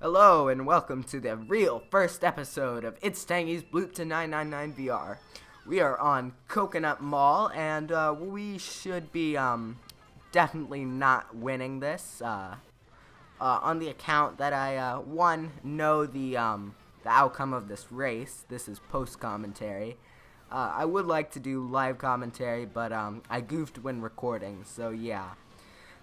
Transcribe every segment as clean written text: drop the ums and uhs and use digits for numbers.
Hello and welcome to the real first episode of It's Tangy's Bloop to 999 VR. We are on Coconut Mall and we should be definitely not winning this on the account that I know the outcome of this race. This is post commentary. I would like to do live commentary, but I goofed when recording, so yeah.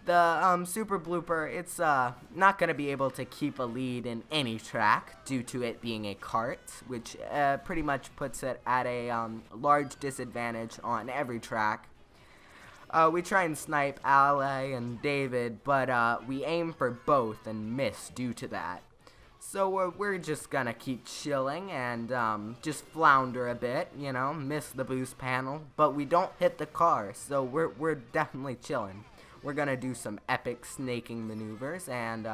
The super blooper, it's not going to be able to keep a lead in any track due to it being a cart, which pretty much puts it at a large disadvantage on every track. We try and snipe Ale and David, but we aim for both and miss due to that. So we're just going to keep chilling and just flounder a bit, miss the boost panel, but we don't hit the car, so we're definitely chilling. We're going to do some epic snaking maneuvers, and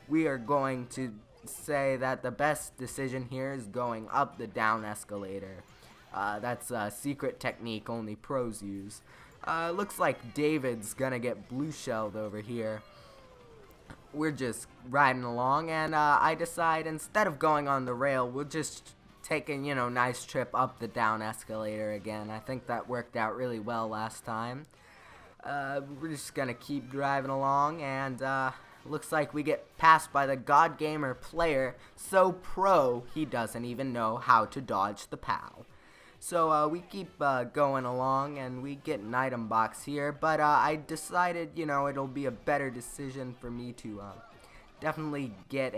we are going to say that the best decision here is going up the down escalator. That's a secret technique only pros use. Looks like David's going to get blue shelled over here. We're just riding along, and I decide instead of going on the rail, we'll just take a, nice trip up the down escalator again. I think that worked out really well last time. We're just gonna keep driving along, and looks like we get passed by the God Gamer player, so pro he doesn't even know how to dodge the POW. So we keep going along, and we get an item box here, but I decided, it'll be a better decision for me to definitely get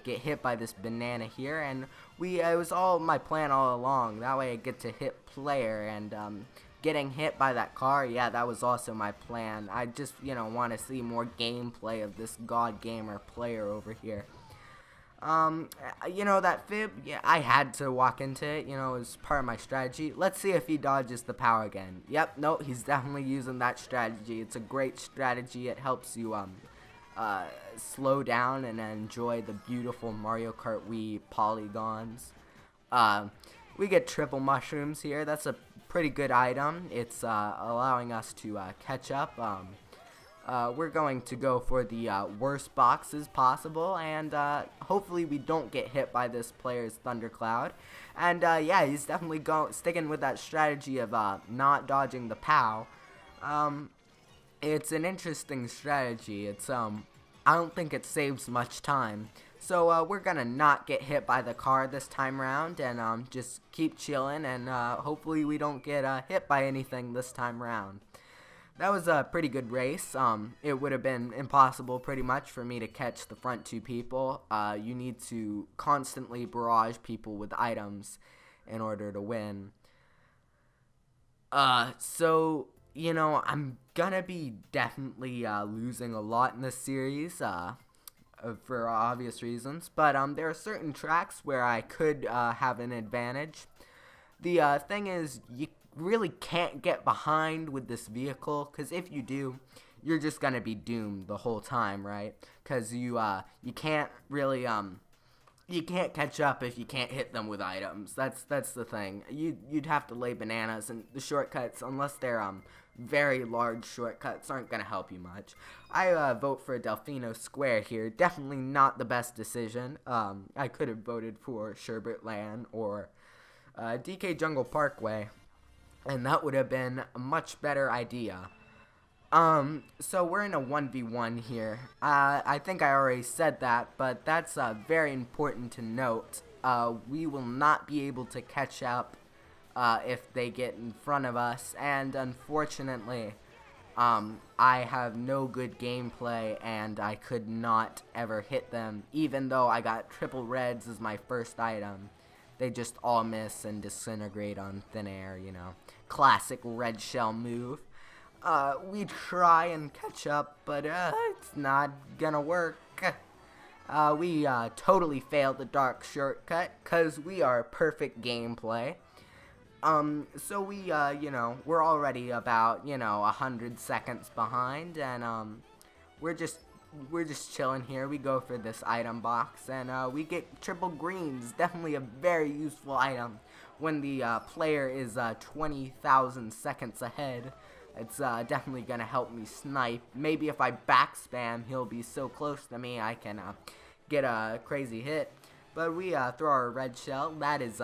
hit by this banana here, and it was all my plan all along. That way I get to hit player, and getting hit by that car, yeah, that was also my plan. I just, want to see more gameplay of this God Gamer player over here. That fib, yeah, I had to walk into it, it was part of my strategy. Let's see if he dodges the power again. Yep, no, he's definitely using that strategy. It's a great strategy. It helps you, slow down and enjoy the beautiful Mario Kart Wii polygons. We get triple mushrooms here. That's a pretty good item. It's allowing us to catch up. We're going to go for the worst boxes possible, and hopefully we don't get hit by this player's thundercloud. And yeah, he's definitely sticking with that strategy of not dodging the POW. It's an interesting strategy. It's I don't think it saves much time. So we're gonna not get hit by the car this time round, and just keep chilling, and hopefully we don't get hit by anything this time round. That was a pretty good race. It would have been impossible pretty much for me to catch the front two people. You need to constantly barrage people with items in order to win. So, I'm gonna be definitely losing a lot in this series. For obvious reasons, but there are certain tracks where I could have an advantage. The thing is, you really can't get behind with this vehicle, because if you do, you're just gonna be doomed the whole time, right? Because you can't really you can't catch up if you can't hit them with items. That's the thing. You'd have to lay bananas, and the shortcuts, unless they're very large shortcuts, aren't going to help you much. I vote for Delfino Square here. Definitely not the best decision. I could have voted for Sherbert Land or DK Jungle Parkway, and that would have been a much better idea. So we're in a 1v1 here. I think I already said that, but that's very important to note. We will not be able to catch up if they get in front of us, and unfortunately, I have no good gameplay, and I could not ever hit them, even though I got triple reds as my first item. They just all miss and disintegrate on thin air, Classic red shell move. We try and catch up, but it's not gonna work. We totally failed the dark shortcut, 'cause we are perfect gameplay. So we, we're already about, 100 seconds behind, and we're just chilling here. We go for this item box, and we get triple greens. Definitely a very useful item when the player is 20,000 seconds ahead. It's definitely gonna help me snipe. Maybe if I backspam, he'll be so close to me I can get a crazy hit. But we throw our red shell. That is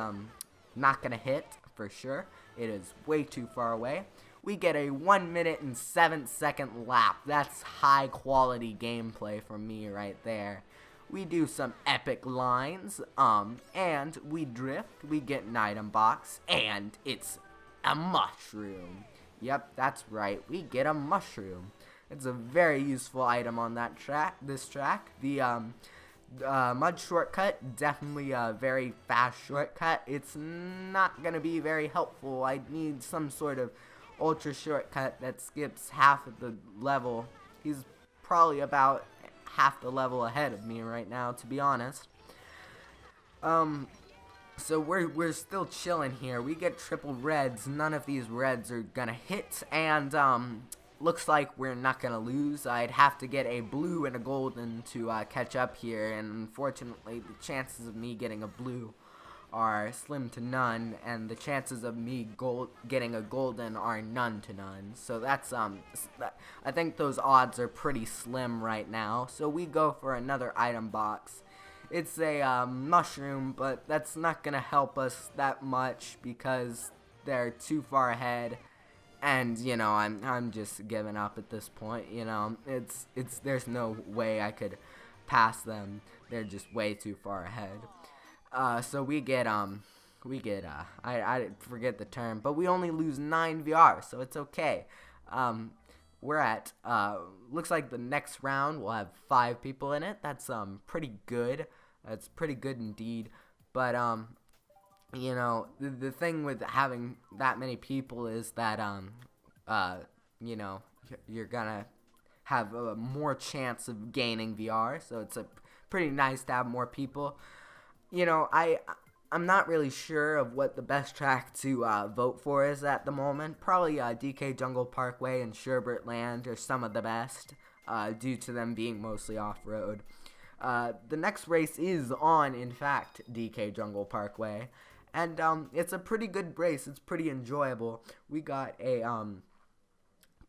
not gonna hit for sure. It is way too far away. We get a 1 minute and 7-second lap. That's high quality gameplay from me right there. We do some epic lines, and we drift. We get an item box, and it's a mushroom. Yep, that's right. We get a mushroom. It's a very useful item on that track. This track, the mud shortcut, definitely a very fast shortcut. It's not gonna be very helpful. I need some sort of ultra shortcut that skips half of the level. He's probably about half the level ahead of me right now, to be honest. So we're still chilling here. We get triple reds. None of these reds are gonna hit, and looks like we're not gonna lose. I'd have to get a blue and a golden to catch up here, and unfortunately the chances of me getting a blue are slim to none, and the chances of me getting a golden are none to none. So that's I think those odds are pretty slim right now. So we go for another item box. It's a mushroom, but that's not gonna help us that much because they're too far ahead. And you know, I'm just giving up at this point. You know, there's no way I could pass them. They're just way too far ahead. So we get I forget the term, but we only lose 9 VR, so it's okay. We're at looks like the next round will have 5 people in it. That's pretty good. That's pretty good indeed. But you know, the thing with having that many people is that you know, you're gonna have more chance of gaining VR, so it's pretty nice to have more people. You know, I'm not really sure of what the best track to vote for is at the moment. Probably DK Jungle Parkway and Sherbert Land are some of the best, due to them being mostly off-road. The next race is on, in fact, DK Jungle Parkway, and it's a pretty good race. It's pretty enjoyable. We got a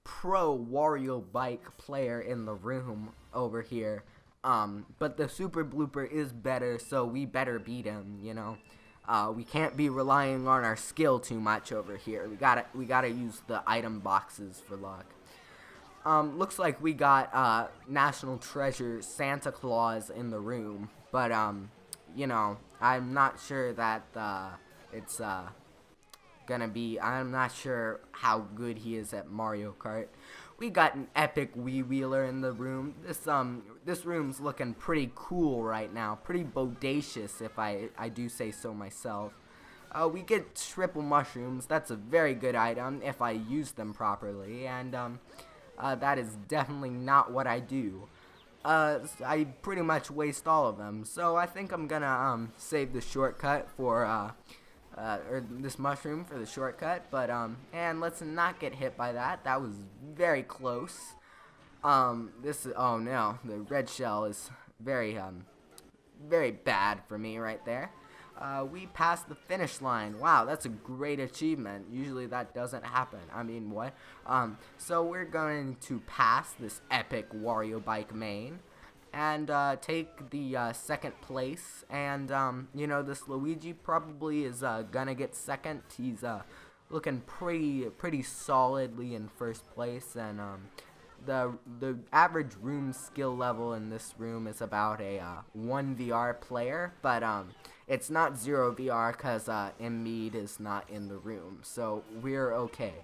pro Wario bike player in the room over here. But the super blooper is better, so we better beat him, you know. We can't be relying on our skill too much over here. We gotta use the item boxes for luck. Looks like we got National Treasure Santa Claus in the room, but you know, I'm not sure that it's gonna be. I'm not sure how good he is at Mario Kart. We got an epic Wii Wheeler in the room. This room's looking pretty cool right now, pretty bodacious if I do say so myself. We get triple mushrooms. That's a very good item if I use them properly, and that is definitely not what I do. I pretty much waste all of them, so I think I'm gonna save the shortcut for or this mushroom for the shortcut, but and let's not get hit by that. That was very close. Oh no, the red shell is very bad for me right there. We passed the finish line. Wow, that's a great achievement. Usually that doesn't happen. I mean, what? So we're going to pass this epic Wario bike main and take the second place. And you know, this Luigi probably is gonna get second. He's looking pretty solidly in first place, and the average room skill level in this room is about a 1 VR player, but it's not 0 VR because Emmead is not in the room, so we're okay.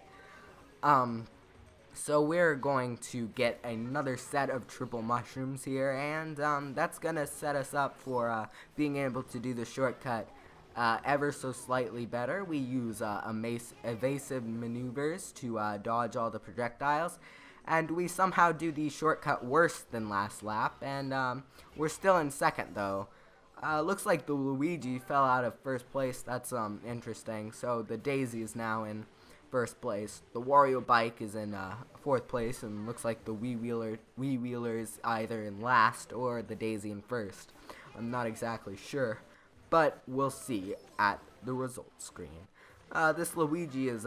So we're going to get another set of triple mushrooms here, and that's gonna set us up for being able to do the shortcut ever so slightly better. We use evasive maneuvers to dodge all the projectiles, and we somehow do the shortcut worse than last lap, and we're still in second though. Looks like the Luigi fell out of first place. That's interesting. So the Daisy is now in first place. The Wario bike is in fourth place, and looks like the Wii Wheeler is either in last or the Daisy in first. I'm not exactly sure, but we'll see at the results screen. This Luigi is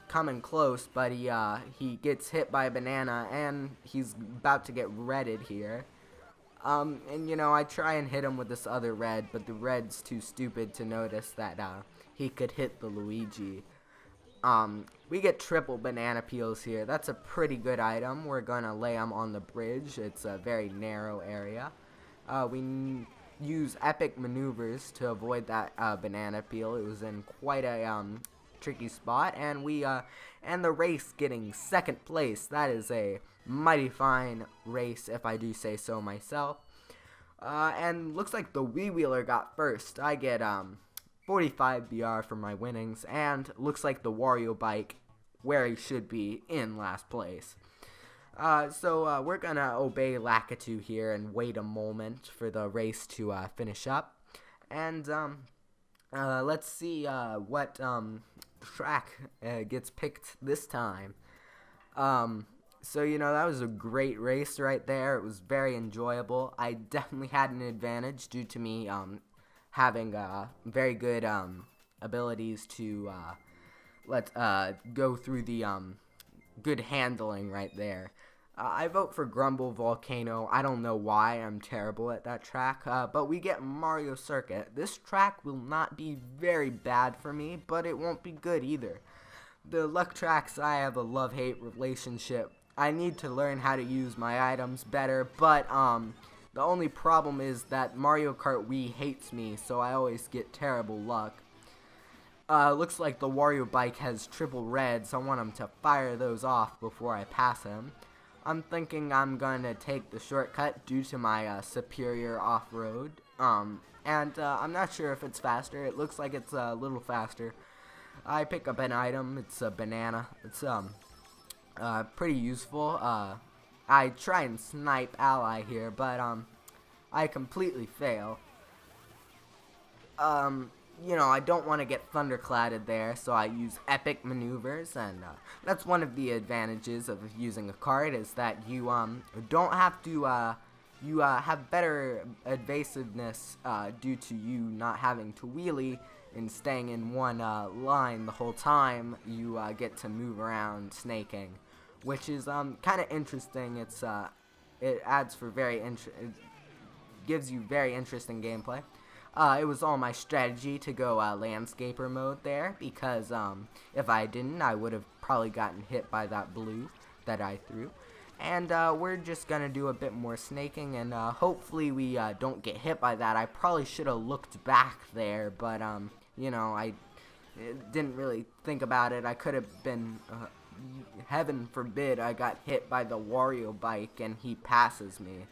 coming close, but he gets hit by a banana, and he's about to get redded here. And you know, I try and hit him with this other red, but the red's too stupid to notice that he could hit the Luigi. We get triple banana peels here. That's a pretty good item. We're gonna lay them on the bridge. It's a very narrow area. We use epic maneuvers to avoid that banana peel. It was in quite a tricky spot, and and the race getting second place. That is a mighty fine race, if I do say so myself. And looks like the Wii Wheeler got first. I get 45 BR for my winnings, and looks like the Wario Bike, where he should be, in last place. So we're gonna obey Lakitu here and wait a moment for the race to finish up. And let's see what track gets picked this time. So, you know, that was a great race right there. It was very enjoyable. I definitely had an advantage due to me having very good abilities to go through the good handling right there. I vote for Grumble Volcano. I don't know why. I'm terrible at that track. But we get Mario Circuit. This track will not be very bad for me, but it won't be good either. The luck tracks, I have a love-hate relationship. I need to learn how to use my items better, but the only problem is that Mario Kart Wii hates me, so I always get terrible luck. Looks like the Wario Bike has triple red, so I want him to fire those off before I pass him. I'm thinking I'm gonna take the shortcut due to my superior off-road, and I'm not sure if it's faster. It looks like it's a little faster. I pick up an item. It's a banana. It's pretty useful. I try and snipe ally here, but I completely fail. You know, I don't want to get thundercladded there, so I use epic maneuvers, and that's one of the advantages of using a cart, is that you don't have to you have better evasiveness due to you not having to wheelie and staying in one line the whole time. You get to move around snaking, which is kind of interesting. It adds for it gives you very interesting gameplay. It was all my strategy to go landscaper mode there, because if I didn't, I would have probably gotten hit by that blue that I threw. And we're just gonna do a bit more snaking, and hopefully we don't get hit by that. I probably should have looked back there, but you know, I didn't really think about it. I could have been, heaven forbid, I got hit by the Wario Bike and he passes me.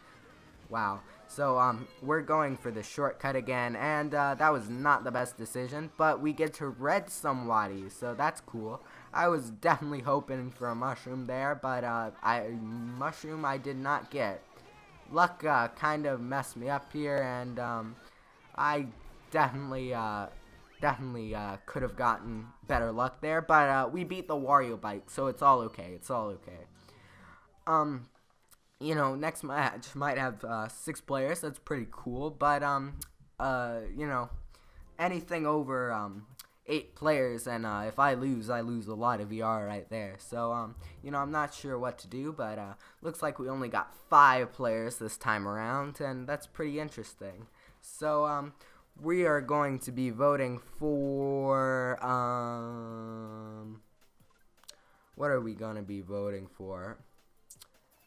Wow. So we're going for the shortcut again, and that was not the best decision, but we get to red somebody, so that's cool. I was definitely hoping for a mushroom there, but mushroom I did not get. Luck kind of messed me up here, and I definitely could have gotten better luck there, but we beat the Wario Bike, so it's all okay. It's all okay. You know, next match might have 6 players. That's pretty cool. But you know, anything over 8 players, and if I lose a lot of VR right there. So you know, I'm not sure what to do, but looks like we only got 5 players this time around, and that's pretty interesting. So we are going to be voting for what are we gonna be voting for?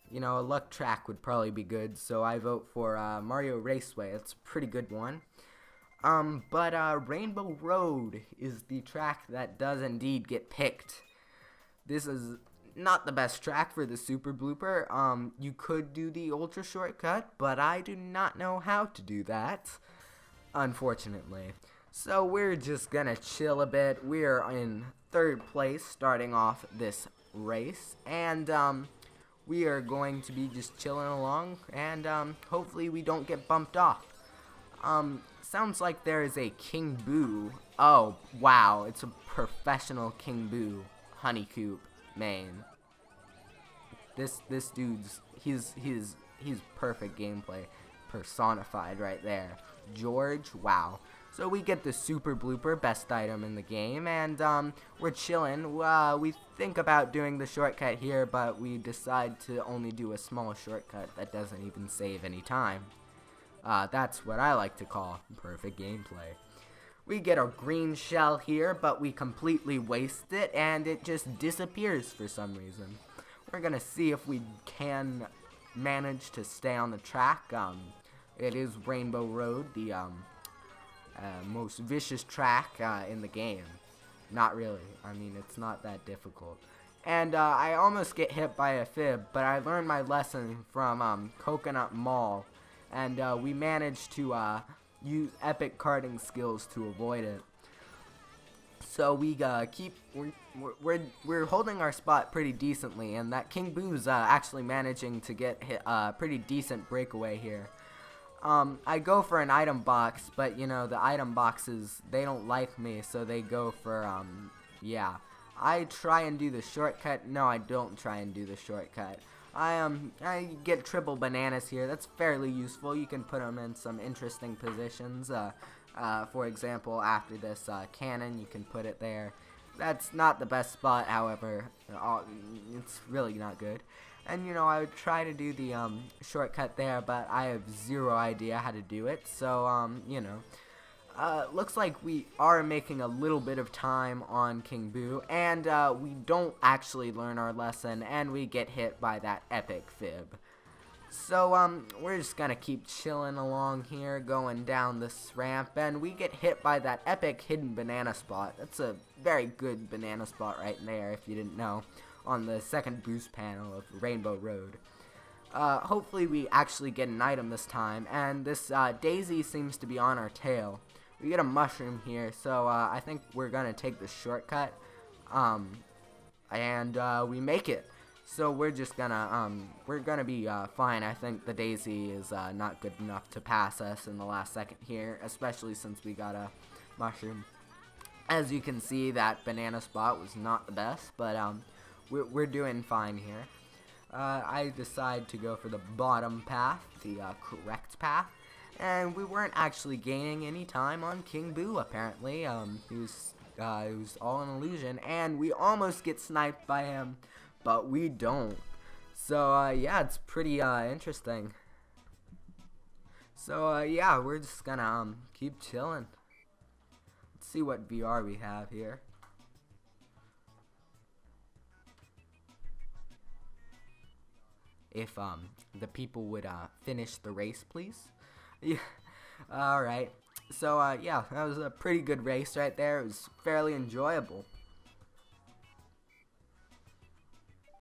You know, a luck track would probably be good, so I vote for Mario Raceway. It's a pretty good one. But Rainbow Road is the track that does indeed get picked. This is not the best track for the Super Blooper. You could do the Ultra Shortcut, but I do not know how to do that, unfortunately. So we're just gonna chill a bit. We're in 3rd place starting off this race, and we are going to be just chilling along, and hopefully we don't get bumped off. Sounds like there is a King Boo. Oh, wow, it's a professional King Boo Honeycoop main. This dude's he's perfect gameplay personified right there. George, wow. So we get the super blooper, best item in the game, and we're chilling. We think about doing the shortcut here, but we decide to only do a small shortcut that doesn't even save any time. That's what I like to call perfect gameplay. We get a green shell here, but we completely waste it, and it just disappears for some reason. We're gonna see if we can manage to stay on the track. It is Rainbow Road, the most vicious track in the game. Not really. I mean, it's not that difficult. And I almost get hit by a fib, but I learned my lesson from Coconut Mall, and we managed to use epic karting skills to avoid it. So we we're holding our spot pretty decently, and that King Boo's actually managing to get hit, pretty decent breakaway here. I go for an item box, but you know, the item boxes, they don't like me, so they go for, yeah. I try and do the shortcut. No, I don't try and do the shortcut. I get triple bananas here. That's fairly useful. You can put them in some interesting positions. For example, after this cannon, you can put it there. That's not the best spot, however. It's really not good. And, you know, I would try to do the shortcut there, but I have zero idea how to do it. So, you know, looks like we are making a little bit of time on King Boo, and we don't actually learn our lesson, and we get hit by that epic fib. So, we're just gonna keep chilling along here, going down this ramp, and we get hit by that epic hidden banana spot. That's a very good banana spot right there, if you didn't know, on the second boost panel of Rainbow Road. Hopefully we actually get an item this time, and this Daisy seems to be on our tail. We get a mushroom here, so I think we're gonna take the shortcut, and we make it. So we're just gonna we're gonna be fine. I think the Daisy is not good enough to pass us in the last second here, especially since we got a mushroom. As you can see, that banana spot was not the best, but we're doing fine here. I decide to go for the bottom path, the correct path, and we weren't actually gaining any time on King Boo, apparently. He was all an illusion, and we almost get sniped by him, but we don't. So, yeah, it's pretty interesting. So, yeah, we're just gonna keep chilling. Let's see what VR we have here. If the people would finish the race, please. Yeah. Alright. So yeah, that was a pretty good race right there. It was fairly enjoyable.